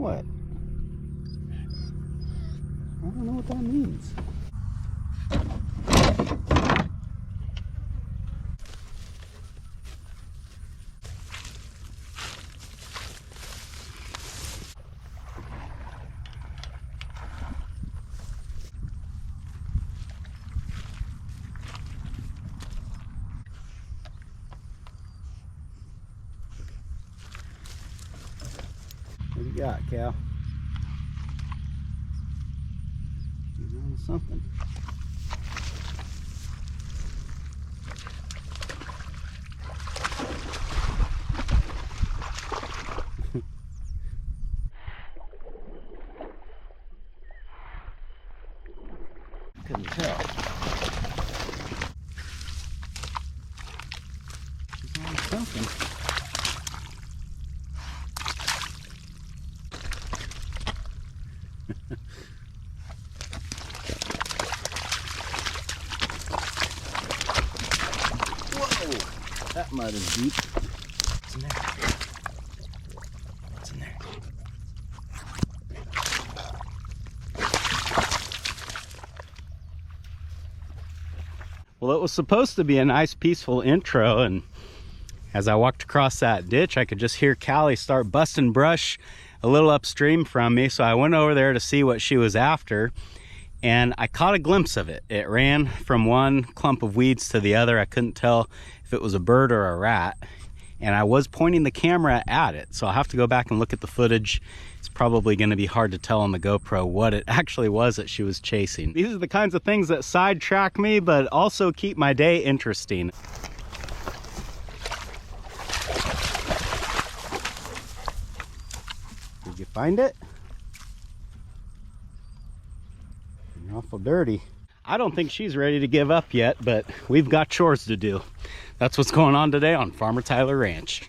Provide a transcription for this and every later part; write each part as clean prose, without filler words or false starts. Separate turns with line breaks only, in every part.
what? I don't know what that means. What do you got, Cal? He's on something. Couldn't tell. He's on something. Whoa! That mud is deep. What's in there? What's in there? Well, it was supposed to be a nice peaceful intro, and as I walked across that ditch, I could just hear Callie start busting brush a little upstream from me. So I went over there to see what she was after, and I caught a glimpse of it. It ran from one clump of weeds to the other. I couldn't tell if it was a bird or a rat, and I was pointing the camera at it. So I'll have to go back and look at the footage. It's probably going to be hard to tell on the GoPro what it actually was that she was chasing. These are the kinds of things that sidetrack me, but also keep my day interesting. Did you find it? You're awful dirty. I don't think she's ready to give up yet, but we've got chores to do. That's what's going on today on Farmer Tyler Ranch.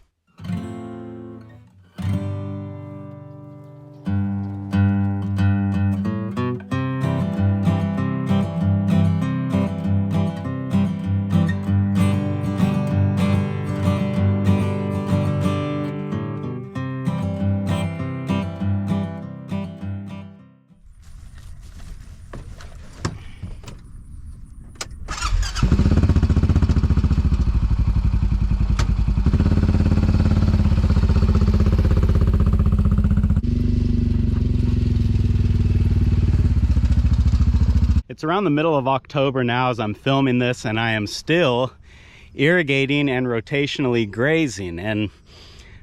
It's around the middle of October now as I'm filming this, and I am still irrigating and rotationally grazing. And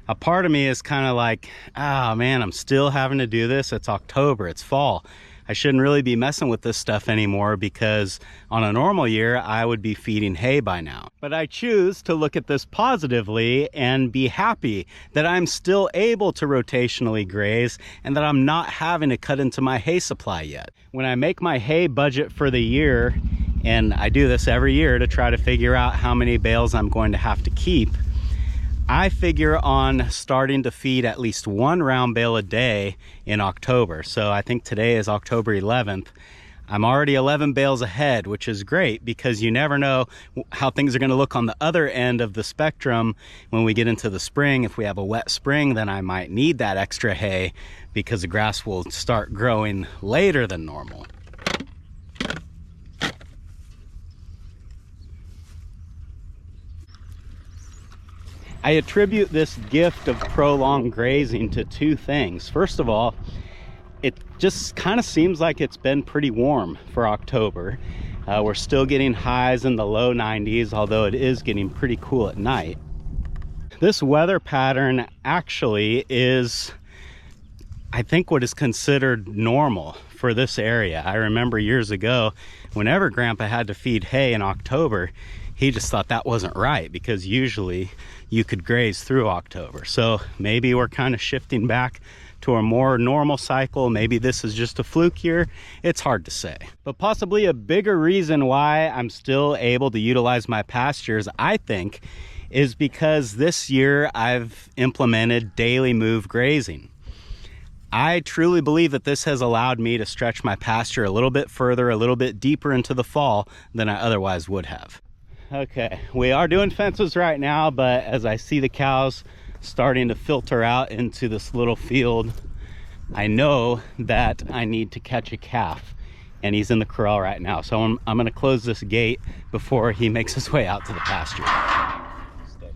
a part of me is kind of like, oh man, I'm still having to do this. It's October, it's fall. I shouldn't really be messing with this stuff anymore, because on a normal year, I would be feeding hay by now. But I choose to look at this positively and be happy that I'm still able to rotationally graze and that I'm not having to cut into my hay supply yet. When I make my hay budget for the year, and I do this every year to try to figure out how many bales I'm going to have to keep, I figure on starting to feed at least one round bale a day in October. So I think today is October 11th. I'm already 11 bales ahead, which is great because you never know how things are going to look on the other end of the spectrum when we get into the spring. If we have a wet spring, then I might need that extra hay because the grass will start growing later than normal. I attribute this gift of prolonged grazing to two things. First of all, it just kind of seems like it's been pretty warm for October. We're still getting highs in the low 90s, although it is getting pretty cool at night. This weather pattern actually is, I think, what is considered normal for this area. I remember years ago, whenever Grandpa had to feed hay in October, he just thought that wasn't right because usually you could graze through October. So maybe we're kind of shifting back to a more normal cycle. Maybe this is just a fluke year. It's hard to say. But possibly a bigger reason why I'm still able to utilize my pastures, I think, is because this year I've implemented daily move grazing. I truly believe that this has allowed me to stretch my pasture a little bit further, a little bit deeper into the fall than I otherwise would have. Okay, we are doing fences right now, but as I see the cows starting to filter out into this little field I know that I need to catch a calf, and he's in the corral right now. So I'm going to close this gate before he makes his way out to the pasture. Stay.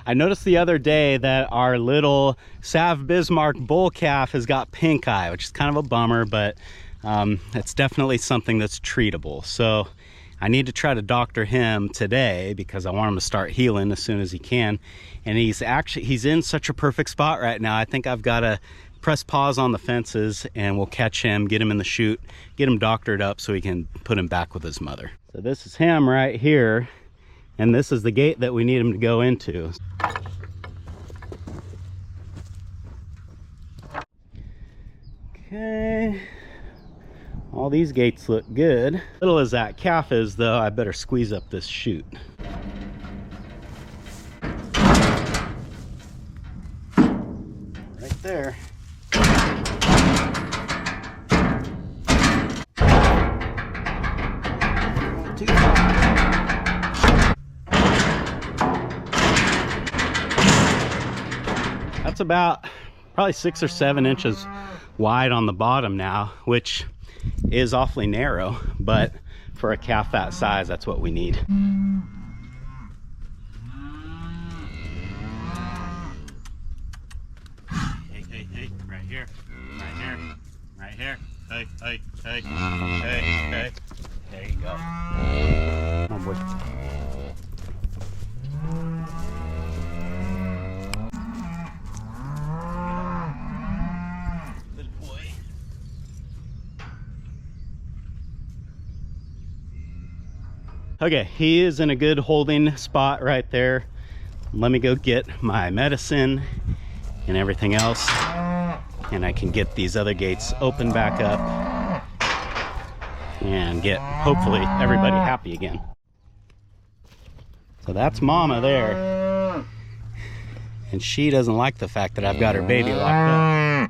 I noticed the other day that our little Sav Bismarck bull calf has got pink eye, which is kind of a bummer, but it's definitely something that's treatable. So I need to try to doctor him today because I want him to start healing as soon as he can. And he's in such a perfect spot right now. I think I've got to press pause on the fences and we'll catch him, get him in the chute, get him doctored up so he can put him back with his mother. So this is him right here. And this is the gate that we need him to go into. Okay. All these gates look good. Little as that calf is though, I better squeeze up this chute. Right there. Not too far. That's about probably 6 or 7 inches wide on the bottom now, which is awfully narrow, but for a calf that size, that's what we need. Hey, hey, hey, right here, right here, right here. Hey, hey, hey, hey, hey. There you go. Come on, boy. Okay, he is in a good holding spot right there. Let me go get my medicine and everything else, and I can get these other gates open back up and get hopefully everybody happy again. So that's Mama there, and she doesn't like the fact that I've got her baby locked up.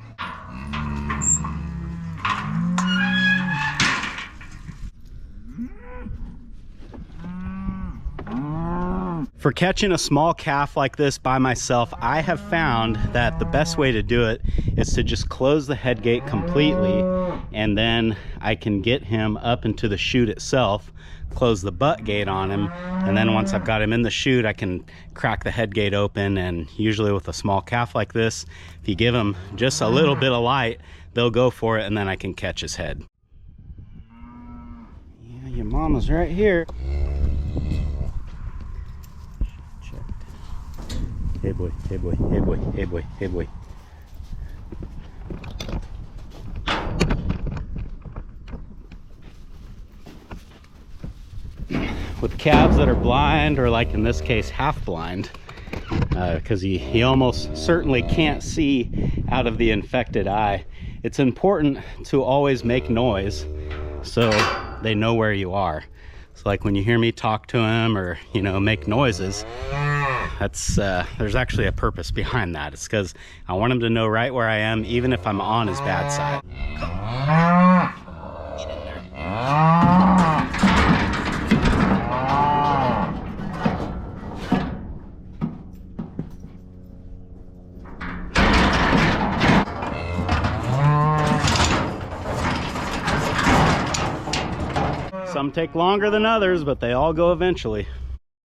For catching a small calf like this by myself, I have found that the best way to do it is to just close the head gate completely, and then I can get him up into the chute itself, close the butt gate on him, and then once I've got him in the chute, I can crack the head gate open. And usually with a small calf like this, if you give them just a little bit of light, they'll go for it, and then I can catch his head. Yeah, your mama's right here. Hey boy, hey boy, hey boy, hey boy, hey boy. With calves that are blind, or like in this case, half blind, because he almost certainly can't see out of the infected eye, it's important to always make noise so they know where you are. So like when you hear me talk to him or, you know, make noises, that's there's actually a purpose behind that. It's because I want him to know right where I am, even if I'm on his bad side. Get in there. Some take longer than others, but they all go eventually.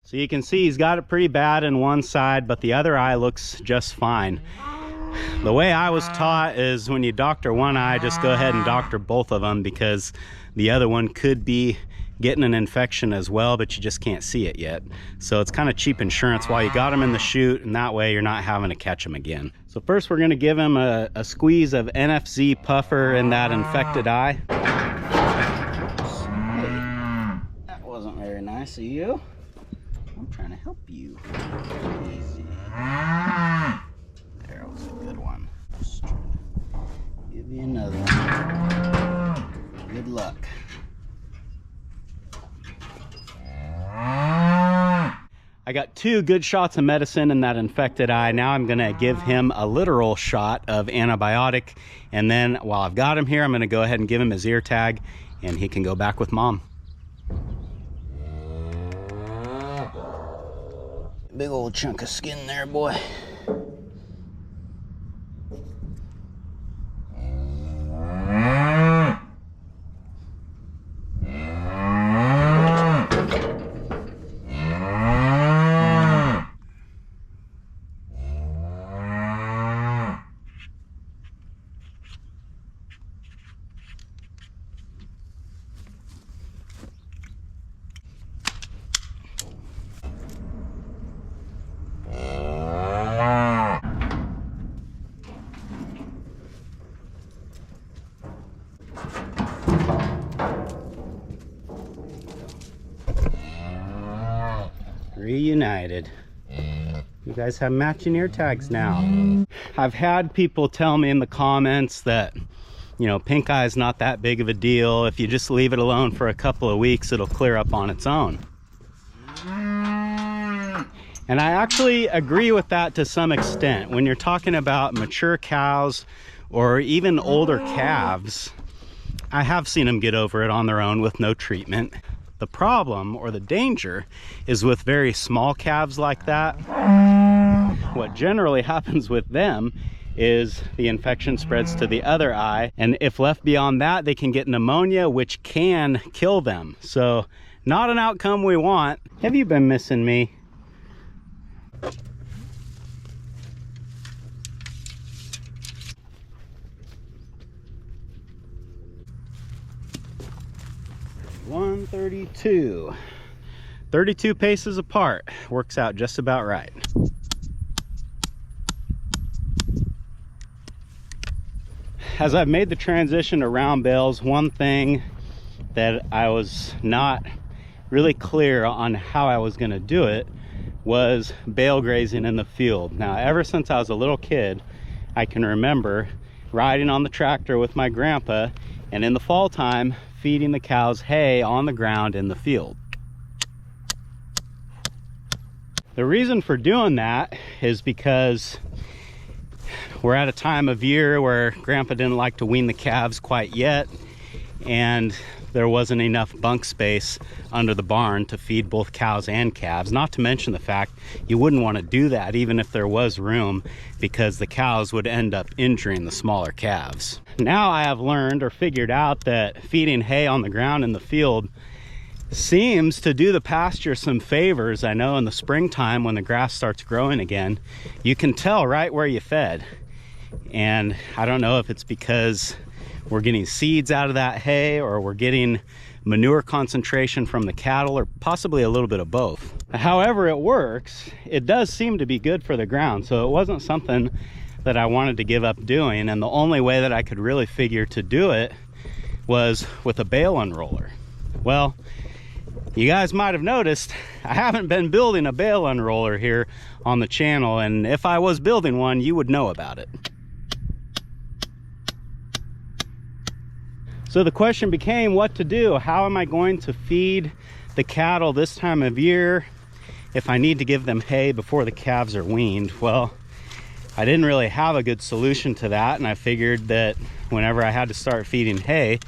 So you can see he's got it pretty bad in one side, but the other eye looks just fine. The way I was taught is when you doctor one eye, just go ahead and doctor both of them, because the other one could be getting an infection as well, but you just can't see it yet. So it's kind of cheap insurance while you got him in the chute, and that way you're not having to catch him again. So first we're gonna give him a squeeze of NFZ puffer in that infected eye. Very nice of you. I'm trying to help you. Easy. There was a good one. Just trying to give you another one. Good luck. I got 2 good shots of medicine in that infected eye. Now I'm gonna give him a literal shot of antibiotic. And then while I've got him here, I'm gonna go ahead and give him his ear tag and he can go back with mom. Big old chunk of skin there, boy. Reunited. You guys have matching ear tags now. I've had people tell me in the comments that, you know, pink eye is not that big of a deal. If you just leave it alone for a couple of weeks, it'll clear up on its own. And I actually agree with that to some extent. When you're talking about mature cows or even older calves, I have seen them get over it on their own with no treatment. The problem or the danger is with very small calves like that. What generally happens with them is the infection spreads to the other eye, and if left beyond that, they can get pneumonia, which can kill them. So not an outcome we want. Have you been missing me? .132. 32 paces apart. Works out just about right. As I've made the transition to round bales, one thing that I was not really clear on how I was going to do it was bale grazing in the field. Now, ever since I was a little kid, I can remember riding on the tractor with my grandpa, and in the fall time, feeding the cows hay on the ground in the field. The reason for doing that is because we're at a time of year where Grandpa didn't like to wean the calves quite yet, and there wasn't enough bunk space under the barn to feed both cows and calves. Not to mention the fact you wouldn't want to do that even if there was room, because the cows would end up injuring the smaller calves. Now I have learned or figured out that feeding hay on the ground in the field seems to do the pasture some favors. I know in the springtime when the grass starts growing again, you can tell right where you fed. And I don't know if it's because we're getting seeds out of that hay or we're getting manure concentration from the cattle, or possibly a little bit of both. However it works, it does seem to be good for the ground. So it wasn't something that I wanted to give up doing, and the only way that I could really figure to do it was with a bale unroller. Well, you guys might have noticed I haven't been building a bale unroller here on the channel, and if I was building one, you would know about it. So the question became what to do. How am I going to feed the cattle this time of year if I need to give them hay before the calves are weaned? Well, I didn't really have a good solution to that, and I figured that whenever I had to start feeding hay,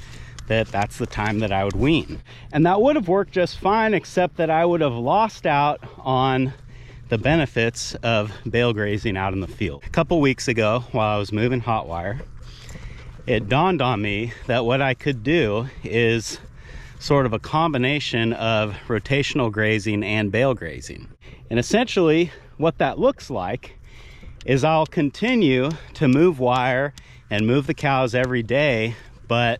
that's the time that I would wean. And that would have worked just fine, except that I would have lost out on the benefits of bale grazing out in the field. A couple weeks ago, while I was moving hot wire, it dawned on me that what I could do is sort of a combination of rotational grazing and bale grazing. And essentially what that looks like is I'll continue to move wire and move the cows every day, but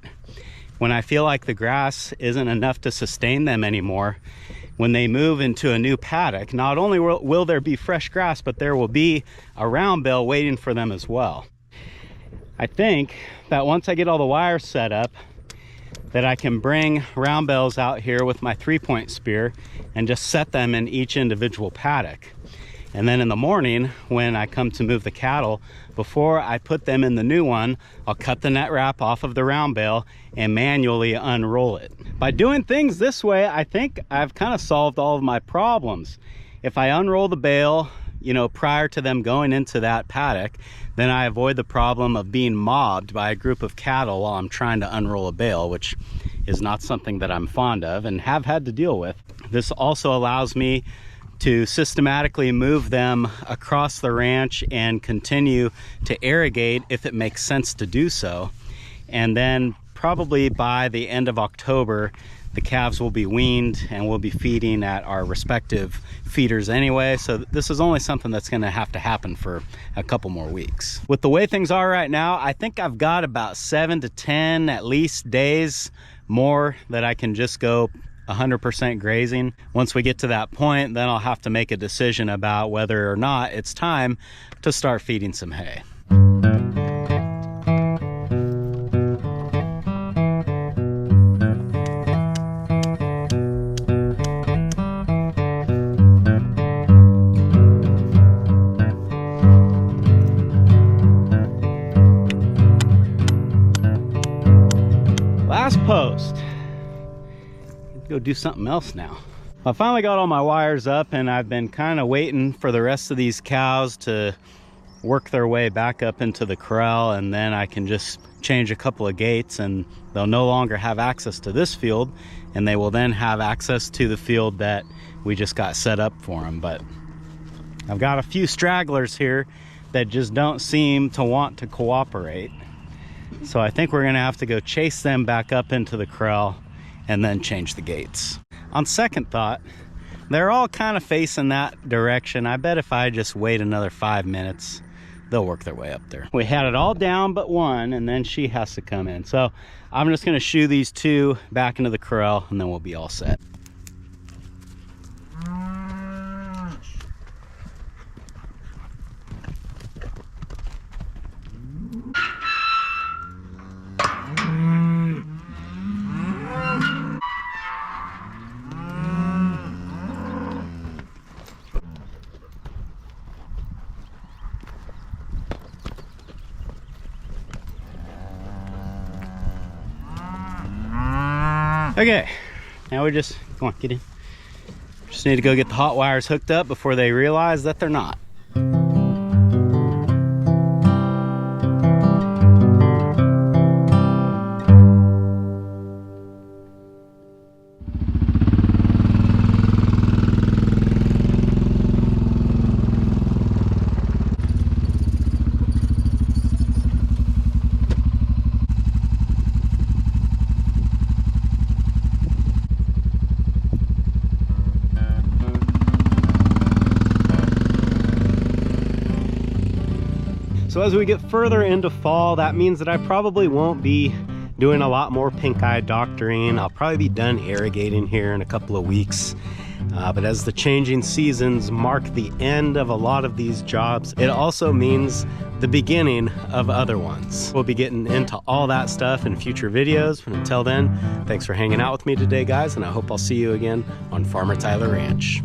when I feel like the grass isn't enough to sustain them anymore, when they move into a new paddock, not only will there be fresh grass, but there will be a round bale waiting for them as well. I think that once I get all the wires set up, that I can bring round bales out here with my 3-point spear and just set them in each individual paddock. And then in the morning, when I come to move the cattle, before I put them in the new one, I'll cut the net wrap off of the round bale and manually unroll it. By doing things this way, I think I've kind of solved all of my problems. If I unroll the bale, you know, prior to them going into that paddock, then I avoid the problem of being mobbed by a group of cattle while I'm trying to unroll a bale, which is not something that I'm fond of and have had to deal with. This also allows me to systematically move them across the ranch and continue to irrigate if it makes sense to do so. And then probably by the end of October, the calves will be weaned and we'll be feeding at our respective feeders anyway. So this is only something that's gonna have to happen for a couple more weeks. With the way things are right now, I think I've got about 7 to 10 at least days more that I can just go 100% grazing. Once we get to that point, then I'll have to make a decision about whether or not it's time to start feeding some hay. Last post. Go do something else now. I finally got all my wires up and I've been kind of waiting for the rest of these cows to work their way back up into the corral, and then I can just change a couple of gates and they'll no longer have access to this field, and they will then have access to the field that we just got set up for them. But I've got a few stragglers here that just don't seem to want to cooperate. So I think we're gonna have to go chase them back up into the corral and then change the gates. On second thought, they're all kind of facing that direction. I bet if I just wait another 5 minutes, they'll work their way up there. We had it all down but one, and then she has to come in. So I'm just gonna shoo these two back into the corral and then we'll be all set. Okay, now we just, come on, get in. Just need to go get the hot wires hooked up before they realize that they're not. So as we get further into fall, that means that I probably won't be doing a lot more pink-eye doctoring. I'll probably be done irrigating here in a couple of weeks. But as the changing seasons mark the end of a lot of these jobs, it also means the beginning of other ones. We'll be getting into all that stuff in future videos. But until then, thanks for hanging out with me today, guys, and I hope I'll see you again on Farmer Tyler Ranch.